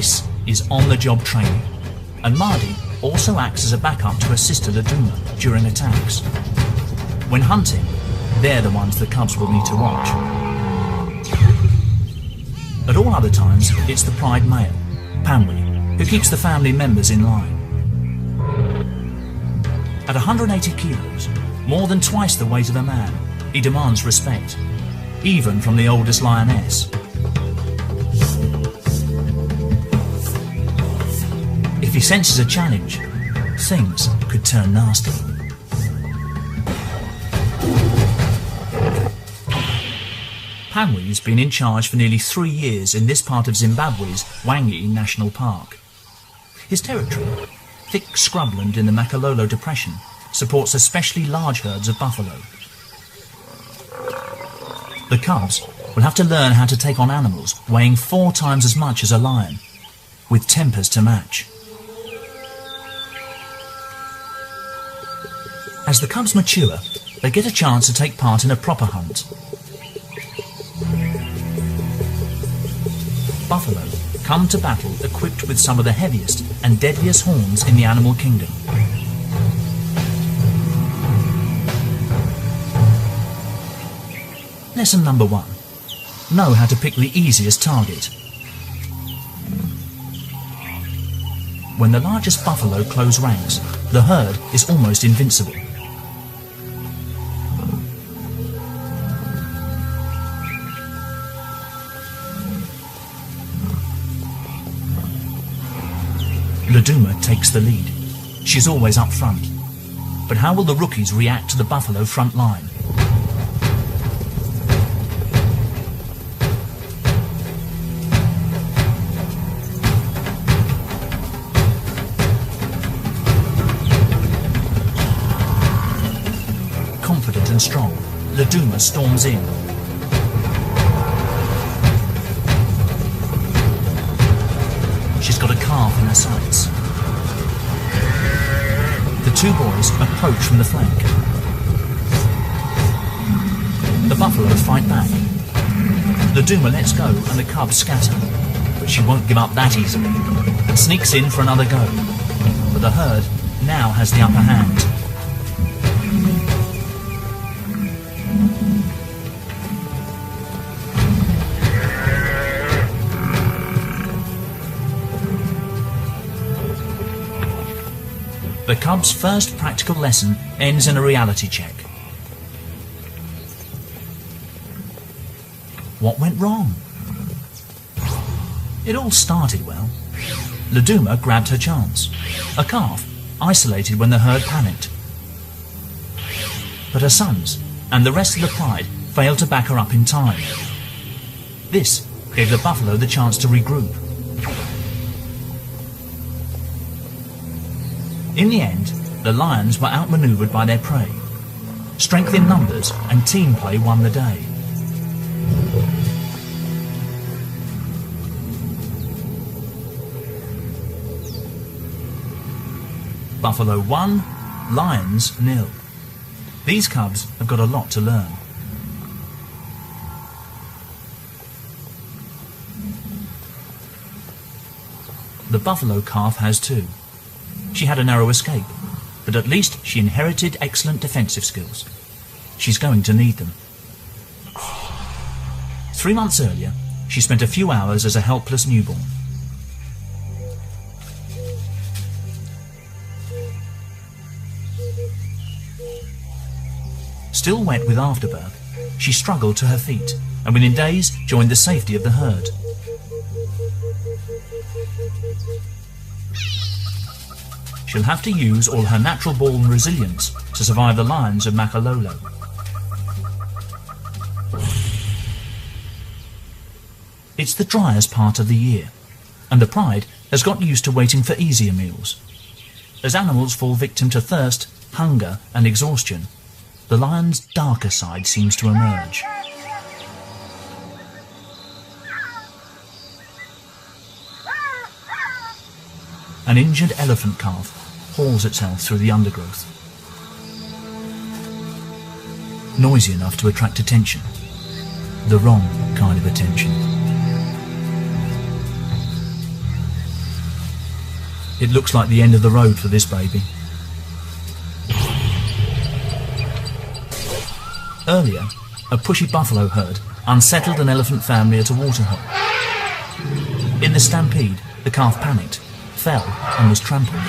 This is on-the-job training, and Mardi also acts as a backup to her sister Laduma during attacks. When hunting, they're the ones the cubs will need to watch. At all other times, it's the pride male, Panwi, who keeps the family members in line. At 180 kilos, more than twice the weight of a man, he demands respect, even from the oldest lioness. If he senses a challenge, things could turn nasty. Panwi's been in charge for nearly 3 years in this part of Zimbabwe's Wangi National Park. His territory, thick scrubland in the Makalolo Depression, supports especially large herds of buffalo. The cubs will have to learn how to take on animals weighing 4 times as much as a lion, with tempers to match. As the cubs mature, they get a chance to take part in a proper hunt. Buffalo come to battle equipped with some of the heaviest and deadliest horns in the animal kingdom. Lesson number 1. Know how to pick the easiest target. When the largest buffalo close ranks, the herd is almost invincible. Laduma takes the lead. She's always up front. But how will the rookies react to the buffalo front line? Confident and strong, Laduma storms in. She's got a calf in her sights. The 2 boys approach from the flank. The buffalo fight back. Laduma lets go and the cubs scatter, but she won't give up that easily and sneaks in for another go. But the herd now has the upper hand. The cubs' first practical lesson ends in a reality check. What went wrong? It all started well. Laduma grabbed her chance. A calf, isolated when the herd panicked. But her sons and the rest of the pride failed to back her up in time. This gave the buffalo the chance to regroup. In the end, the lions were outmaneuvered by their prey. Strength in numbers and team play won the day. Buffalo 1, lions 0. These cubs have got a lot to learn. The buffalo calf has too. She had a narrow escape, but at least she inherited excellent defensive skills. She's going to need them. 3 months earlier, she spent a few hours as a helpless newborn. Still wet with afterbirth, she struggled to her feet and within days joined the safety of the herd. She'll have to use all her natural-born resilience to survive the lions of Makalolo. It's the driest part of the year, and the pride has got used to waiting for easier meals. As animals fall victim to thirst, hunger and exhaustion, the lion's darker side seems to emerge. An injured elephant calf hauls itself through the undergrowth. Noisy enough to attract attention. The wrong kind of attention. It looks like the end of the road for this baby. Earlier, a pushy buffalo herd unsettled an elephant family at a water hole. In the stampede, the calf panicked, fell and was trampled.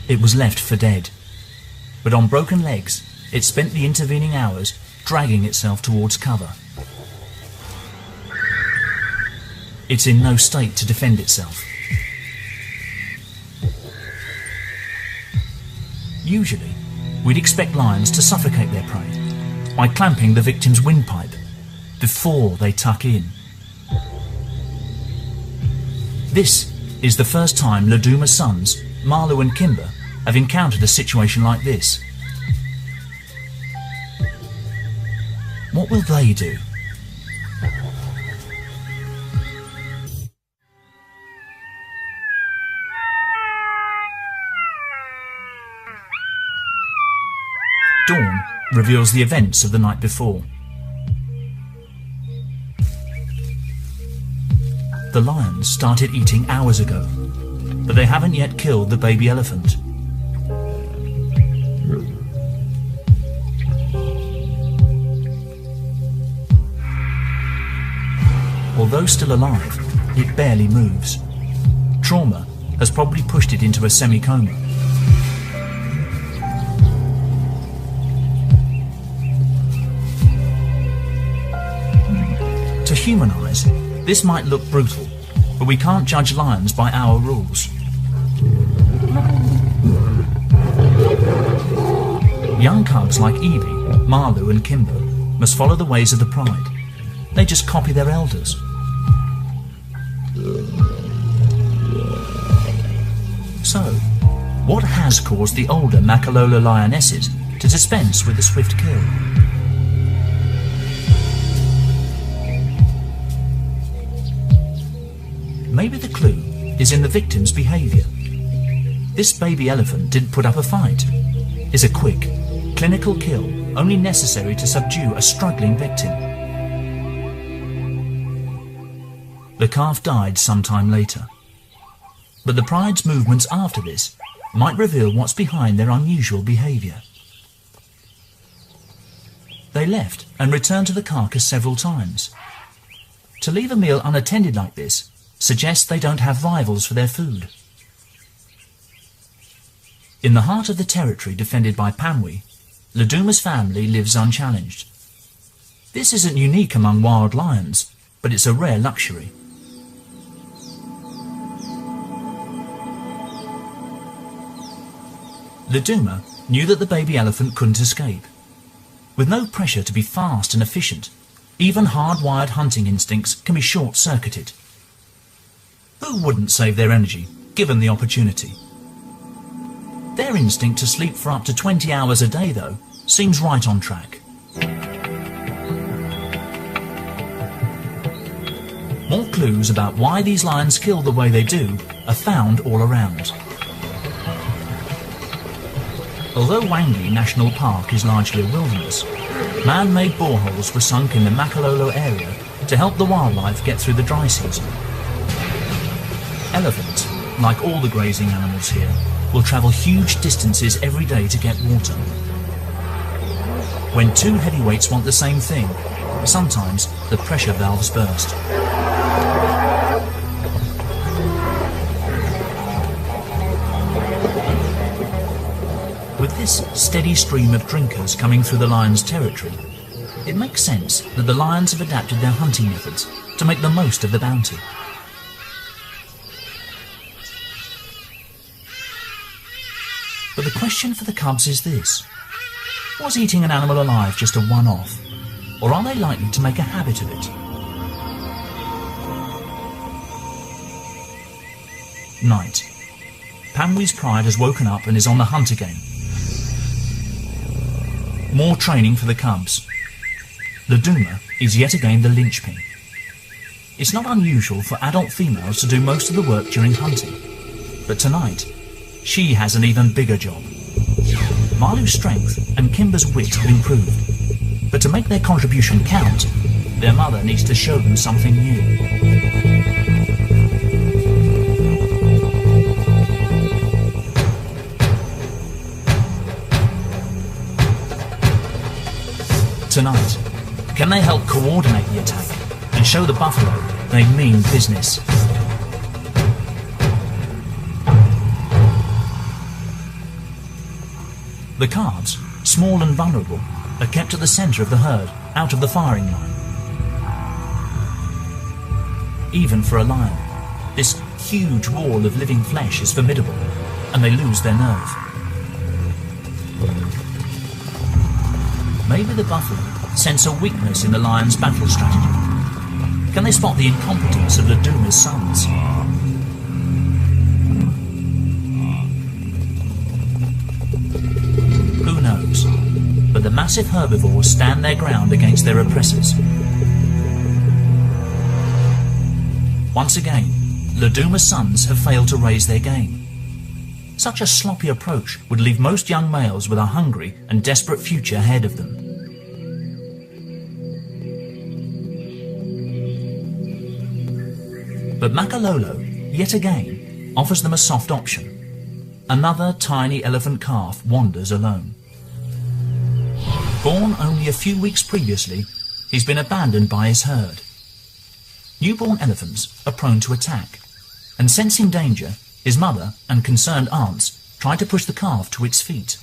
It was left for dead, but on broken legs, it spent the intervening hours dragging itself towards cover. It's in no state to defend itself. Usually, we'd expect lions to suffocate their prey by clamping the victim's windpipe before they tuck in. This is the first time Laduma's sons, Marlo and Kimber, have encountered a situation like this. What will they do? Dawn reveals the events of the night before. The lions started eating hours ago, but they haven't yet killed the baby elephant. Although still alive, it barely moves. Trauma has probably pushed it into a semi-coma. To human eyes, this might look brutal, but we can't judge lions by our rules. Young cubs like Evie, Marlo and Kimber must follow the ways of the pride. They just copy their elders. So, what has caused the older Makalola lionesses to dispense with the swift kill? Maybe the clue is in the victim's behaviour. This baby elephant didn't put up a fight. It's a quick, clinical kill only necessary to subdue a struggling victim. The calf died sometime later, but the pride's movements after this might reveal what's behind their unusual behaviour. They left and returned to the carcass several times. To leave a meal unattended like this suggests they don't have rivals for their food. In the heart of the territory defended by Pamwi, Laduma's family lives unchallenged. This isn't unique among wild lions, but it's a rare luxury. Laduma knew that the baby elephant couldn't escape. With no pressure to be fast and efficient, even hardwired hunting instincts can be short-circuited. Who wouldn't save their energy, given the opportunity? Their instinct to sleep for up to 20 hours a day, though, seems right on track. More clues about why these lions kill the way they do are found all around. Although Wangi National Park is largely a wilderness, man-made boreholes were sunk in the Makalolo area to help the wildlife get through the dry season. Elephants, like all the grazing animals here, will travel huge distances every day to get water. When two heavyweights want the same thing, sometimes the pressure valves burst. With this steady stream of drinkers coming through the lions' territory, it makes sense that the lions have adapted their hunting methods to make the most of the bounty. But the question for the cubs is this: was eating an animal alive just a one-off, or are they likely to make a habit of it? Night. Pamwi's pride has woken up and is on the hunt again. More training for the cubs. Laduma is yet again the linchpin. It's not unusual for adult females to do most of the work during hunting, but tonight, she has an even bigger job. Malu's strength and Kimber's wit have improved, but to make their contribution count, their mother needs to show them something new. Tonight, can they help coordinate the attack and show the buffalo they mean business? The calves, small and vulnerable, are kept at the centre of the herd, out of the firing line. Even for a lion, this huge wall of living flesh is formidable, and they lose their nerve. Maybe the buffalo sense a weakness in the lion's battle strategy. Can they spot the incompetence of Laduma's sons? Who knows? But the massive herbivores stand their ground against their oppressors. Once again, Laduma's sons have failed to raise their game. Such a sloppy approach would leave most young males with a hungry and desperate future ahead of them. But Makalolo, yet again, offers them a soft option. Another tiny elephant calf wanders alone. Born only a few weeks previously, he's been abandoned by his herd. Newborn elephants are prone to attack, and sensing danger, his mother and concerned aunts try to push the calf to its feet.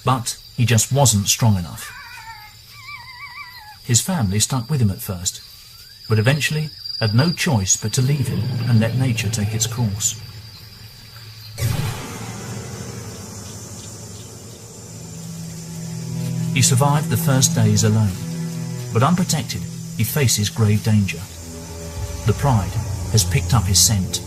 But he just wasn't strong enough. His family stuck with him at first, but eventually had no choice but to leave him and let nature take its course. He survived the first days alone, but unprotected, he faces grave danger. The pride has picked up his scent.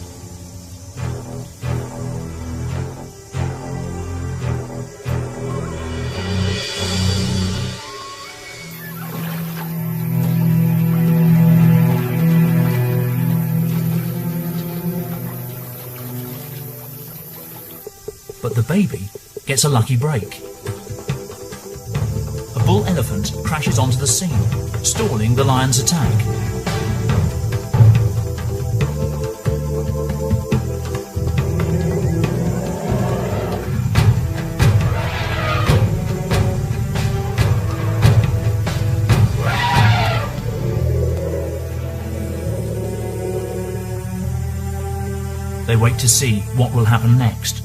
But the baby gets a lucky break. A bull elephant crashes onto the scene, stalling the lion's attack. They wait to see what will happen next.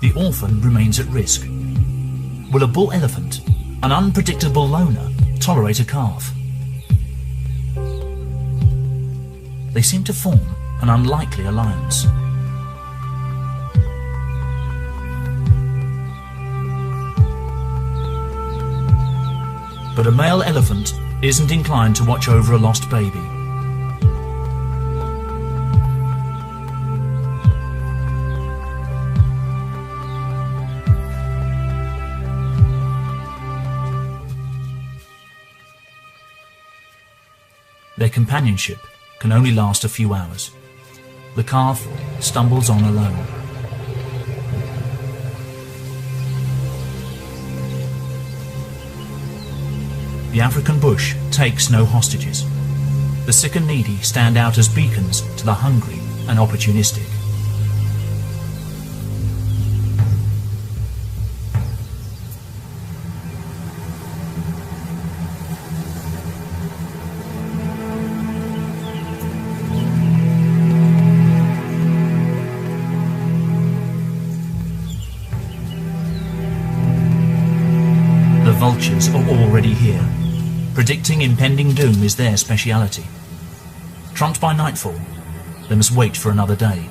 The orphan remains at risk. Will a bull elephant, an unpredictable loner, tolerate a calf? They seem to form an unlikely alliance. But a male elephant isn't inclined to watch over a lost baby. Their companionship can only last a few hours. The calf stumbles on alone. The African bush takes no hostages. The sick and needy stand out as beacons to the hungry and opportunistic. The vultures are already here. Predicting impending doom is their speciality. Trumped by nightfall, they must wait for another day.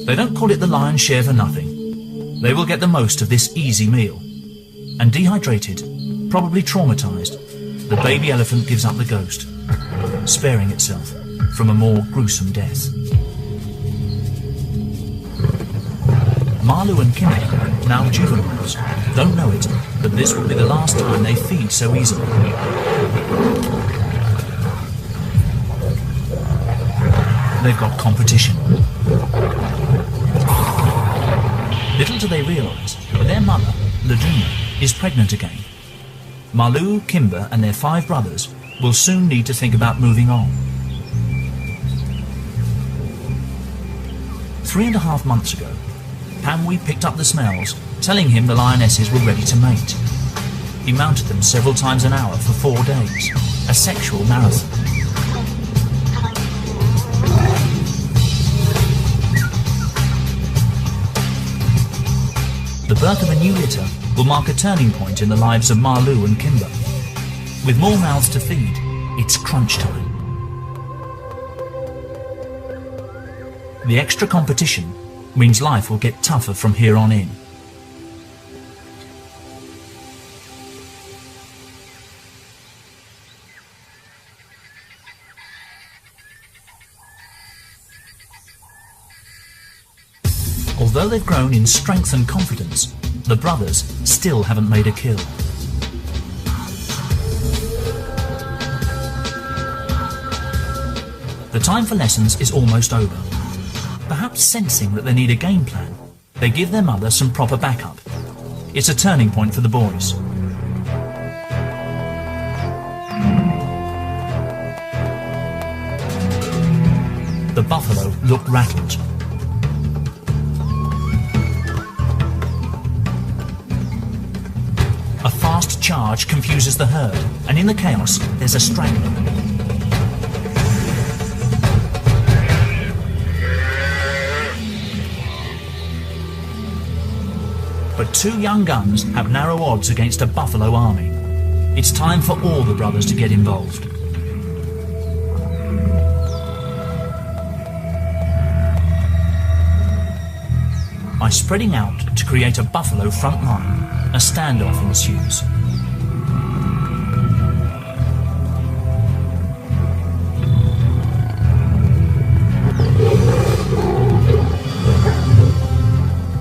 They don't call it the lion's share for nothing. They will get the most of this easy meal. And dehydrated, probably traumatized, the baby elephant gives up the ghost, sparing itself from a more gruesome death. Marlu and Kimber, now juveniles, don't know it, but this will be the last time they feed so easily. They've got competition. Little do they realise that their mother, Laduma, is pregnant again. Marlu, Kimber and their 5 brothers will soon need to think about moving on. 3.5 months ago, Pamwi picked up the smells, telling him the lionesses were ready to mate. He mounted them several times an hour for 4 days, a sexual marathon. The birth of a new litter will mark a turning point in the lives of Marlu and Kimber. With more mouths to feed, it's crunch time. The extra competition means life will get tougher from here on in. Although they've grown in strength and confidence, the brothers still haven't made a kill. The time for lessons is almost over. Perhaps sensing that they need a game plan, they give their mother some proper backup. It's a turning point for the boys. The buffalo looked rattled. A fast charge confuses the herd, and in the chaos, there's a straggler. But 2 young guns have narrow odds against a buffalo army. It's time for all the brothers to get involved. By spreading out to create a buffalo front line, a standoff ensues.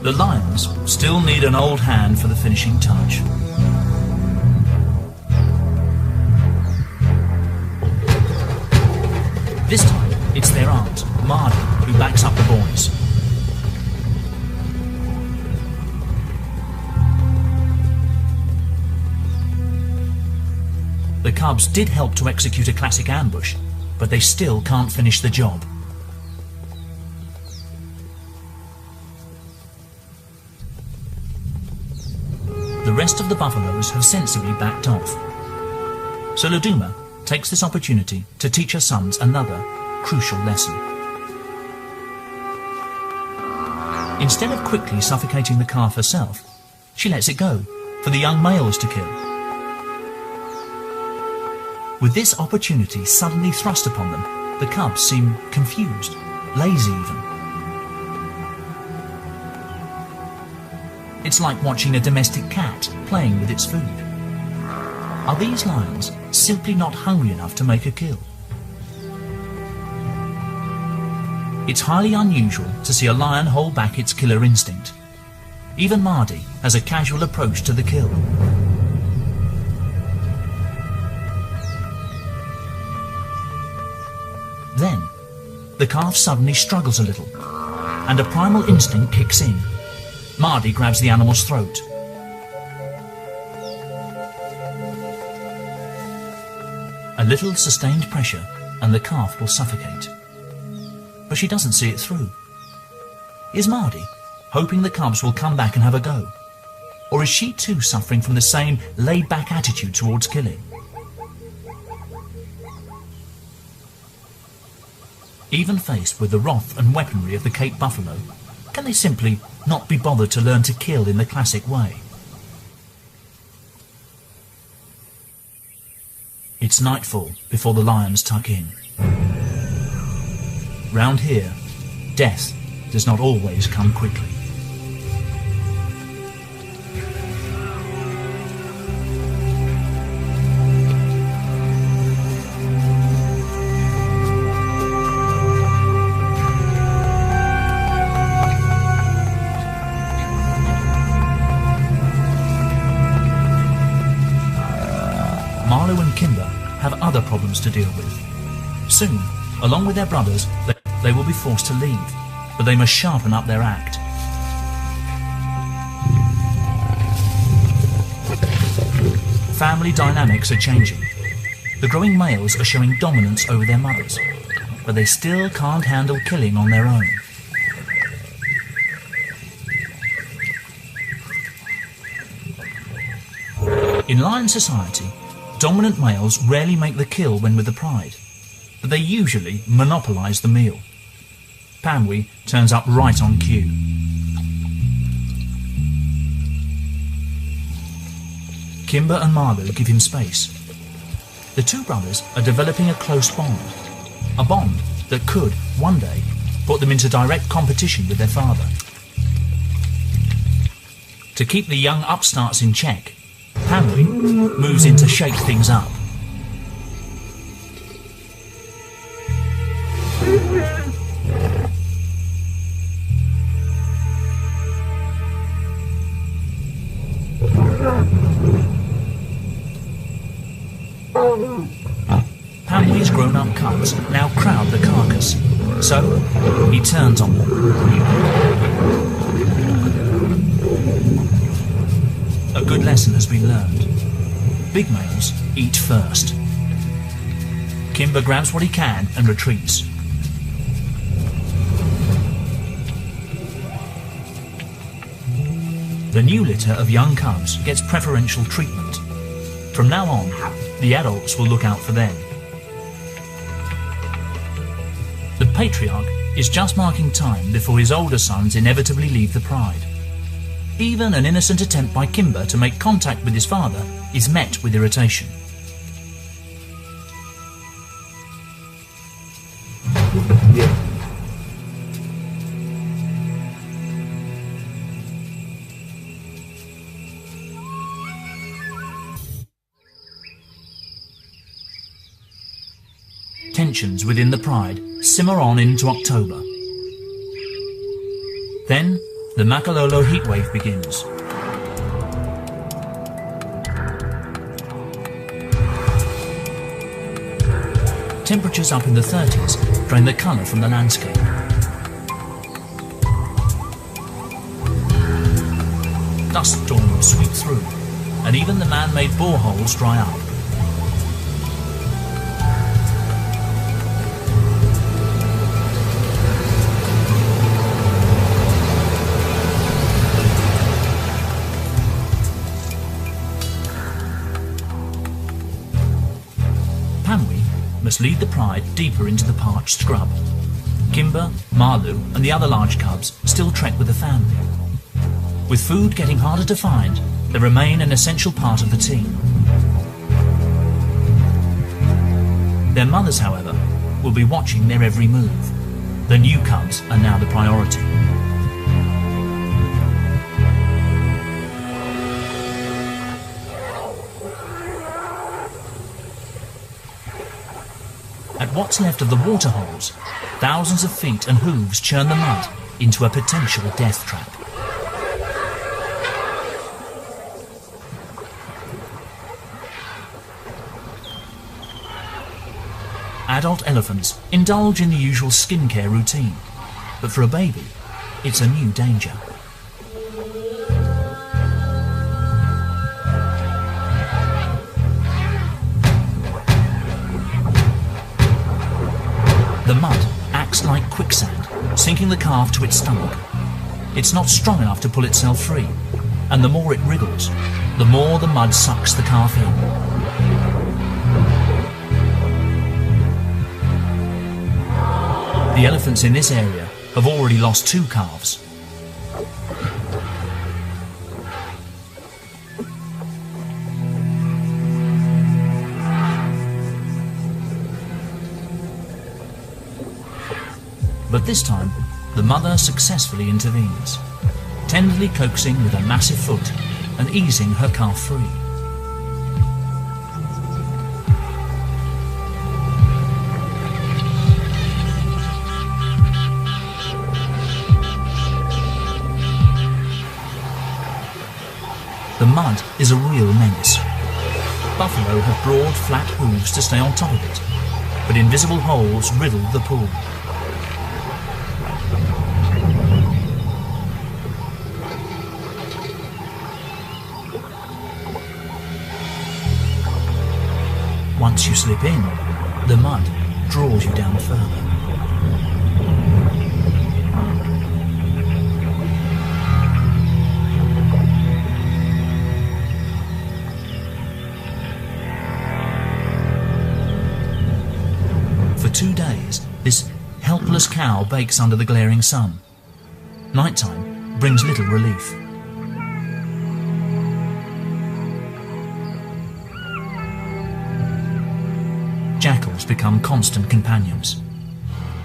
The lions still need an old hand for the finishing touch. This time, it's their aunt, Mardi, who backs up the boys. The cubs did help to execute a classic ambush, but they still can't finish the job. The rest of the buffaloes have sensibly backed off. So Laduma takes this opportunity to teach her sons another crucial lesson. Instead of quickly suffocating the calf herself, she lets it go for the young males to kill. With this opportunity suddenly thrust upon them, the cubs seem confused, lazy even. It's like watching a domestic cat playing with its food. Are these lions simply not hungry enough to make a kill? It's highly unusual to see a lion hold back its killer instinct. Even Mardi has a casual approach to the kill. Then, the calf suddenly struggles a little, and a primal instinct kicks in. Mardi grabs the animal's throat. A little sustained pressure and the calf will suffocate. But she doesn't see it through. Is Mardi hoping the cubs will come back and have a go? Or is she too suffering from the same laid-back attitude towards killing? Even faced with the wrath and weaponry of the Cape buffalo, can they simply not be bothered to learn to kill in the classic way? It's nightfall before the lions tuck in. Round here, death does not always come quickly. Marlo and Kimber have other problems to deal with. Soon, along with their brothers, they will be forced to leave, but they must sharpen up their act. Family dynamics are changing. The growing males are showing dominance over their mothers, but they still can't handle killing on their own. In lion society, dominant males rarely make the kill when with the pride, but they usually monopolise the meal. Panwi turns up right on cue. Kimber and Marlo give him space. The two brothers are developing a close bond, a bond that could, one day, put them into direct competition with their father. To keep the young upstarts in check, Panwi moves in to shake things up. Panwi's grown-up cubs now crowd the carcass, so he turns on them. A good lesson has been learned. Big males eat first. Kimber grabs what he can and retreats. The new litter of young cubs gets preferential treatment. From now on, the adults will look out for them. The patriarch is just marking time before his older sons inevitably leave the pride. Even an innocent attempt by Kimber to make contact with his father is met with irritation. Tensions within the pride simmer on into October. Then, the Makalolo heatwave begins. Temperatures up in the 30s drain the colour from the landscape. Dust storms sweep through, and even the man-made boreholes dry up. Must lead the pride deeper into the parched scrub. Kimber, Marlu and the other large cubs still trek with the family. With food getting harder to find, they remain an essential part of the team. Their mothers, however, will be watching their every move. The new cubs are now the priority. At what's left of the waterholes, thousands of feet and hooves churn the mud into a potential death trap. Adult elephants indulge in the usual skincare routine, but for a baby, it's a new danger. The mud acts like quicksand, sinking the calf to its stomach. It's not strong enough to pull itself free, and the more it wriggles, the more the mud sucks the calf in. The elephants in this area have already lost 2 calves. But this time, the mother successfully intervenes, tenderly coaxing with a massive foot and easing her calf free. The mud is a real menace. Buffalo have broad, flat hooves to stay on top of it, but invisible holes riddle the pool. Once you slip in, the mud draws you down further. For 2 days, this helpless cow bakes under the glaring sun. Nighttime brings little relief. Jackals become constant companions.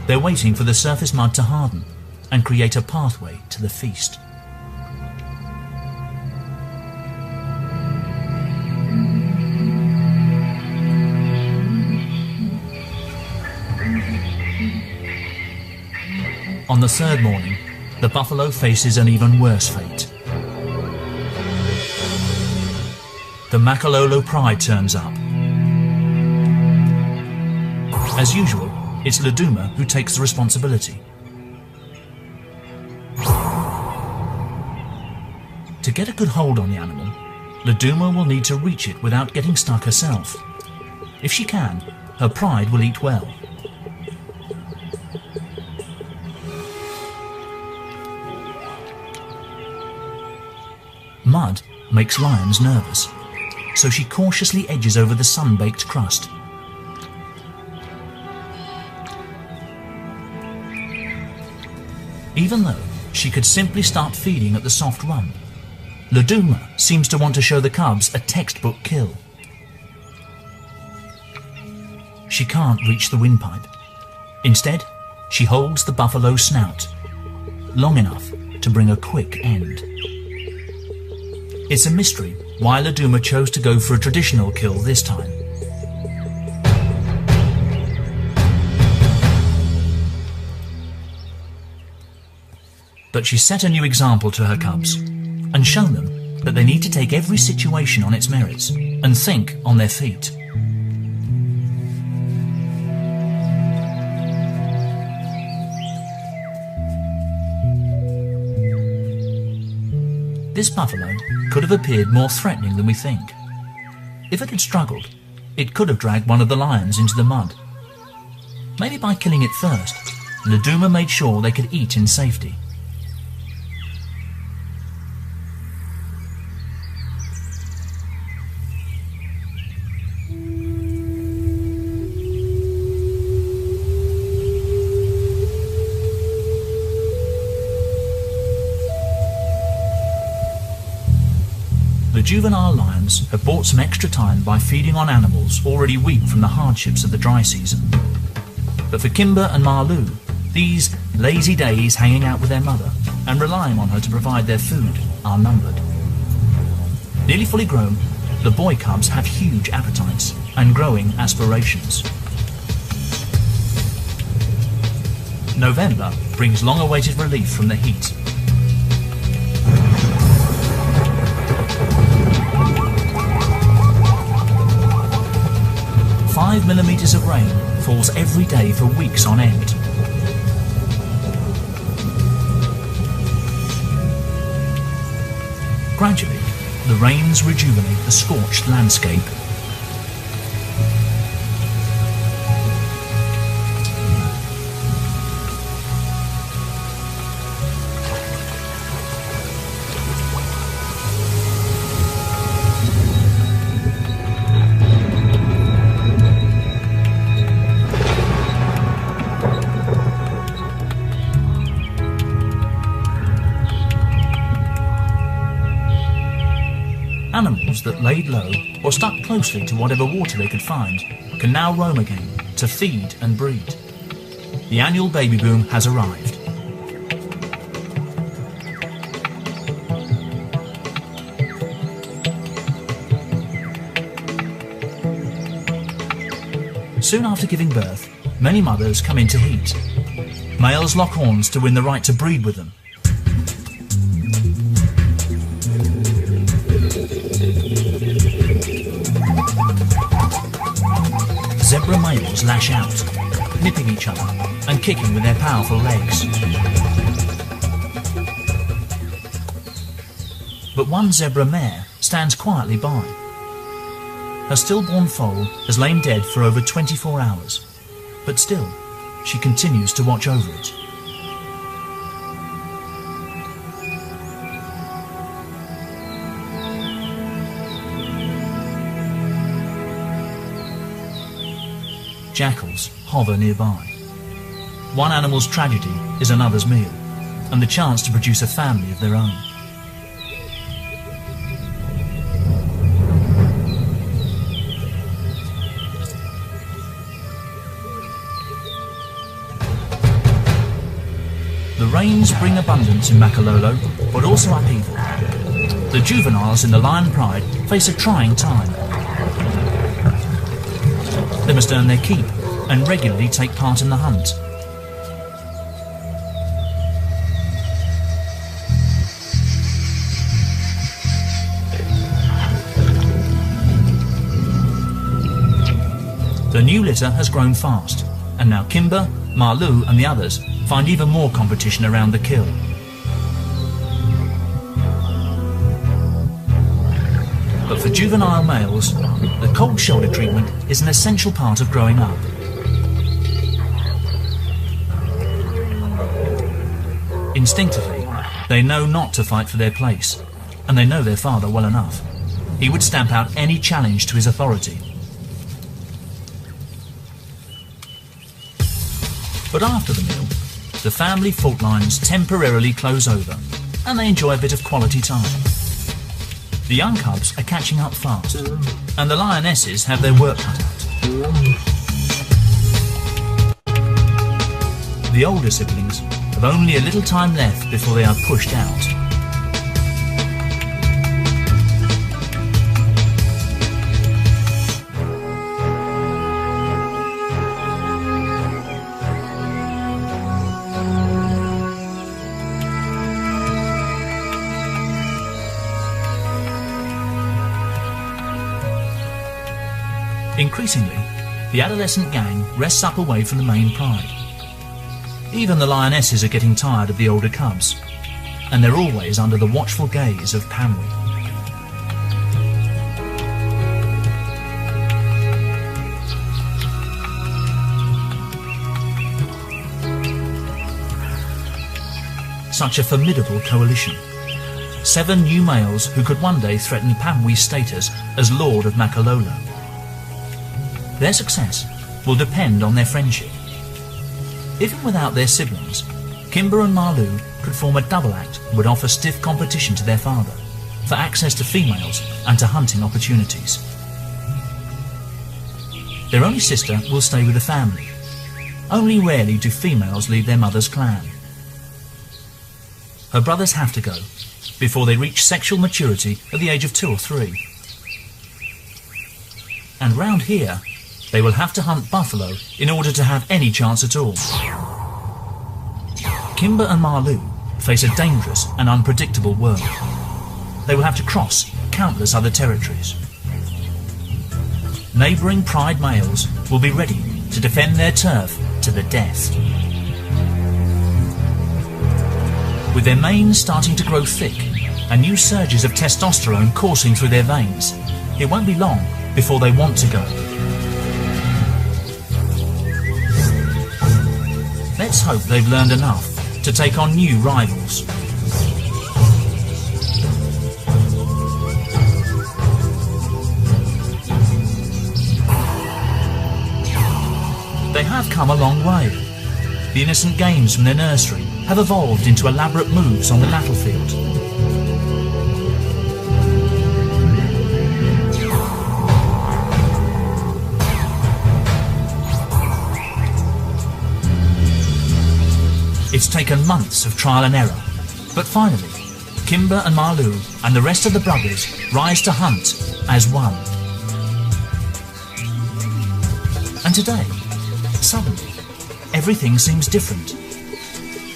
They're waiting for the surface mud to harden and create a pathway to the feast. On the third morning, the buffalo faces an even worse fate. The Makalolo pride turns up. As usual, it's Laduma who takes the responsibility. To get a good hold on the animal, Laduma will need to reach it without getting stuck herself. If she can, her pride will eat well. Mud makes lions nervous, so she cautiously edges over the sun-baked crust. Even though she could simply start feeding at the soft rump, Laduma seems to want to show the cubs a textbook kill. She can't reach the windpipe. Instead, she holds the buffalo's snout, long enough to bring a quick end. It's a mystery why Laduma chose to go for a traditional kill this time. But she set a new example to her cubs and shown them that they need to take every situation on its merits and think on their feet. This buffalo could have appeared more threatening than we think. If it had struggled, it could have dragged one of the lions into the mud. Maybe by killing it first, Laduma made sure they could eat in safety. The juvenile lions have bought some extra time by feeding on animals already weak from the hardships of the dry season. But for Kimber and Marlou, these lazy days hanging out with their mother and relying on her to provide their food are numbered. Nearly fully grown, the boy cubs have huge appetites and growing aspirations. November brings long-awaited relief from the heat. Five millimeters of rain falls every day for weeks on end. Gradually, the rains rejuvenate the scorched landscape. Animals that laid low or stuck closely to whatever water they could find can now roam again to feed and breed. The annual baby boom has arrived. Soon after giving birth, many mothers come into heat. Males lock horns to win the right to breed with them. zebra males lash out, nipping each other and kicking with their powerful legs. But one zebra mare stands quietly by. Her stillborn foal has lain dead for over 24 hours, but still, she continues to watch over it. Jackals hover nearby. One animal's tragedy is another's meal, and the chance to produce a family of their own. The rains bring abundance in Makalolo, but also upheaval. The juveniles in the lion pride face a trying time. They must earn their keep and regularly take part in the hunt. The new litter has grown fast, and now Kimber, Marlou and the others find even more competition around the kill. But for juvenile males, the cold shoulder treatment is an essential part of growing up. Instinctively, they know not to fight for their place, and they know their father well enough. He would stamp out any challenge to his authority. But after the meal, the family fault lines temporarily close over, and they enjoy a bit of quality time. The young cubs are catching up fast, and the lionesses have their work cut out. The older siblings have only a little time left before they are pushed out. Increasingly, the adolescent gang rests up away from the main pride. Even the lionesses are getting tired of the older cubs, and they're always under the watchful gaze of Pamwi. Such a formidable coalition. 7 new males who could one day threaten Pamwi's status as Lord of Makalolo. Their success will depend on their friendship. Even without their siblings, Kimber and Marlou could form a double act that would offer stiff competition to their father for access to females and to hunting opportunities. Their only sister will stay with the family. Only rarely do females leave their mother's clan. Her brothers have to go before they reach sexual maturity at the age of 2 or 3. And round here, they will have to hunt buffalo in order to have any chance at all. Kimber and Marlou face a dangerous and unpredictable world. They will have to cross countless other territories. Neighbouring pride males will be ready to defend their turf to the death. With their manes starting to grow thick and new surges of testosterone coursing through their veins, it won't be long before they want to go. Let's hope they've learned enough to take on new rivals. They have come a long way. The innocent games from their nursery have evolved into elaborate moves on the battlefield. It's taken months of trial and error, but finally, Kimber and Marlou and the rest of the brothers rise to hunt as one. And today, suddenly, everything seems different.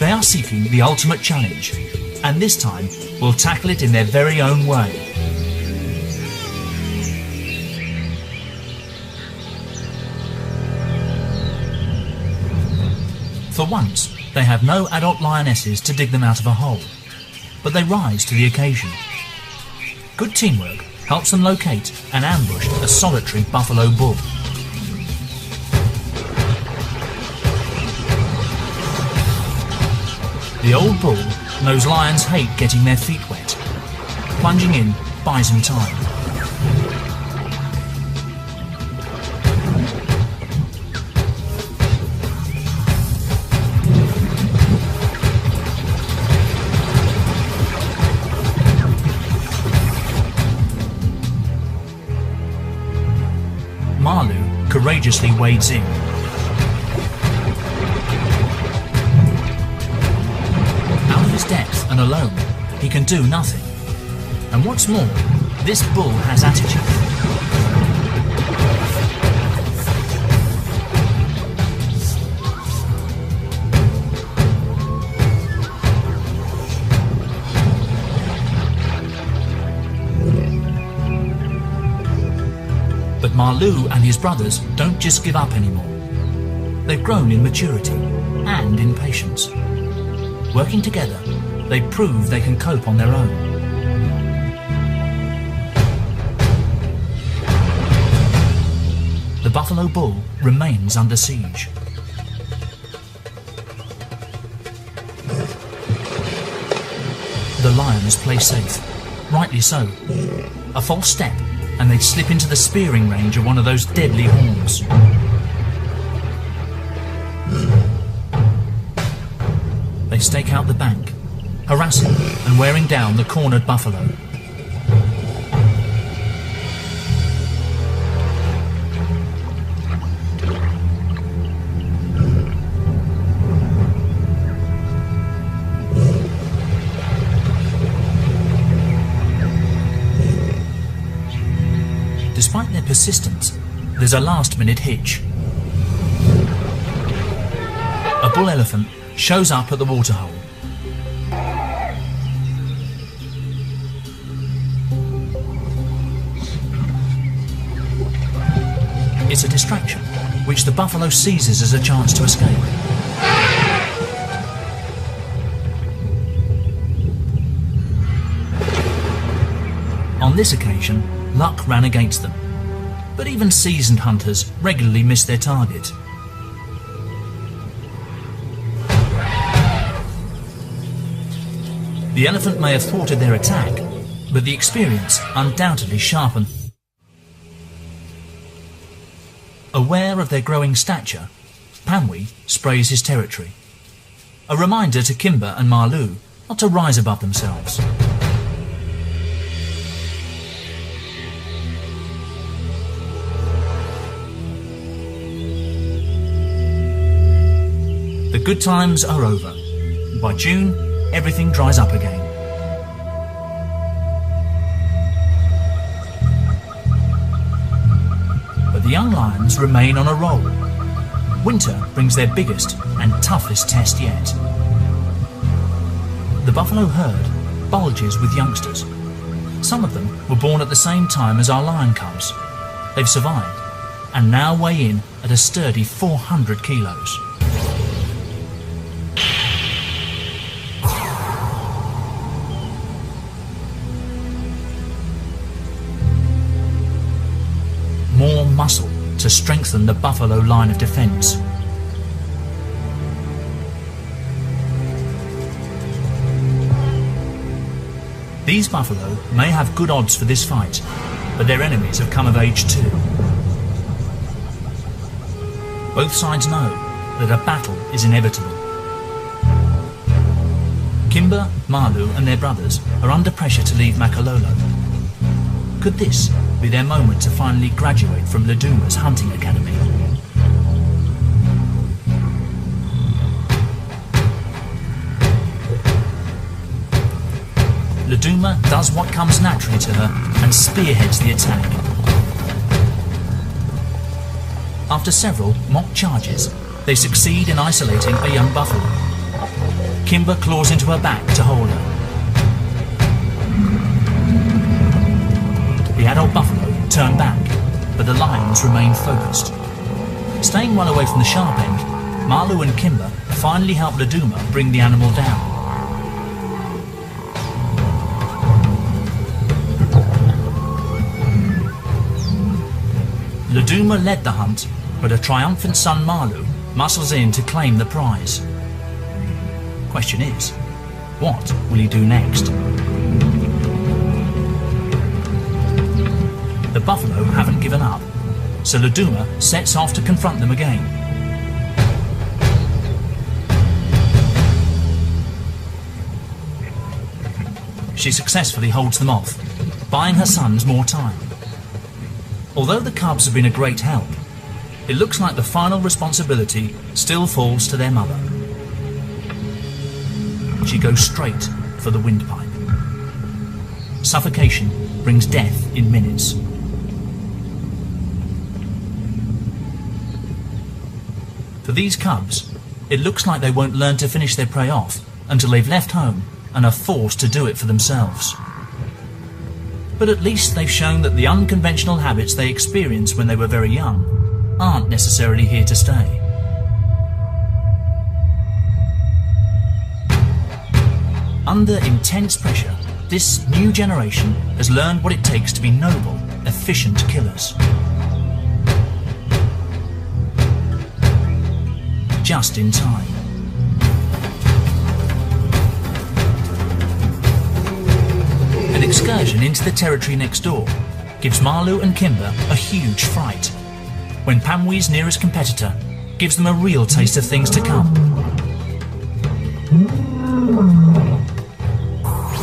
They are seeking the ultimate challenge, and this time will tackle it in their very own way. For once, they have no adult lionesses to dig them out of a hole, but they rise to the occasion. Good teamwork helps them locate and ambush a solitary buffalo bull. The old bull knows lions hate getting their feet wet. Plunging in buys him time. Marlu courageously wades in. Out of his depth and alone, he can do nothing. And what's more, this bull has attitude. But Marlu and his brothers don't just give up anymore. They've grown in maturity and in patience. Working together, they prove they can cope on their own. The buffalo bull remains under siege. The lions play safe, rightly so. A false step and they'd slip into the spearing range of one of those deadly horns. They stake out the bank, harassing and wearing down the cornered buffalo. Despite their persistence, there's a last-minute hitch. A bull elephant shows up at the waterhole. It's a distraction, which the buffalo seizes as a chance to escape. On this occasion, luck ran against them, but even seasoned hunters regularly miss their target. The elephant may have thwarted their attack, but the experience undoubtedly sharpened. Aware of their growing stature, Panwi sprays his territory. A reminder to Kimber and Marlu not to rise above themselves. The good times are over. By June, everything dries up again. But the young lions remain on a roll. Winter brings their biggest and toughest test yet. The buffalo herd bulges with youngsters. Some of them were born at the same time as our lion cubs. They've survived and now weigh in at a sturdy 400 kilos. More muscle to strengthen the buffalo line of defence. These buffalo may have good odds for this fight, but their enemies have come of age too. Both sides know that a battle is inevitable. Kimber, Marlu and their brothers are under pressure to leave Makalolo. Could this be their moment to finally graduate from Laduma's hunting academy? Laduma does what comes naturally to her and spearheads the attack. After several mock charges, they succeed in isolating a young buffalo. Kimber claws into her back to hold her. The adult buffalo turn back, but the lions remain focused. Staying well away from the sharp end, Marlu and Kimber finally help Laduma bring the animal down. Laduma led the hunt, but a triumphant son Malu muscles in to claim the prize. Question is, what will he do next? The buffalo haven't given up, so Laduma sets off to confront them again. She successfully holds them off, buying her sons more time. Although the cubs have been a great help, it looks like the final responsibility still falls to their mother. She goes straight for the windpipe. Suffocation brings death in minutes. For these cubs, it looks like they won't learn to finish their prey off until they've left home and are forced to do it for themselves. But at least they've shown that the unconventional habits they experienced when they were very young aren't necessarily here to stay. Under intense pressure, this new generation has learned what it takes to be noble, efficient killers. Just in time. An excursion into the territory next door gives Malu and Kimber a huge fright, when Pamwee's nearest competitor gives them a real taste of things to come.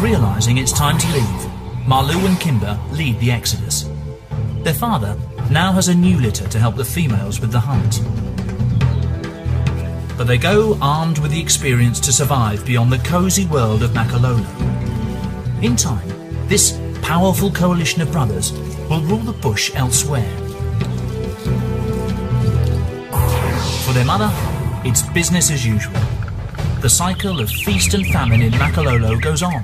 Realising it's time to leave, Malu and Kimber lead the exodus. Their father now has a new litter to help the females with the hunt. But they go armed with the experience to survive beyond the cosy world of Makalolo. In time, this powerful coalition of brothers will rule the bush elsewhere. For their mother, it's business as usual. The cycle of feast and famine in Makalolo goes on,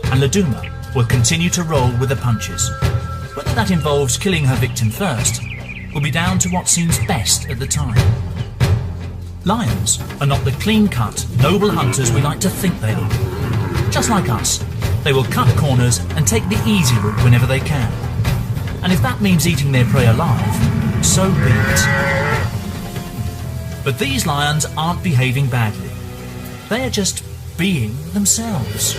and Laduma will continue to roll with the punches. Whether that involves killing her victim first will be down to what seems best at the time. Lions are not the clean-cut, noble hunters we like to think they are. Just like us, they will cut corners and take the easy route whenever they can. And if that means eating their prey alive, so be it. But these lions aren't behaving badly. They are just being themselves.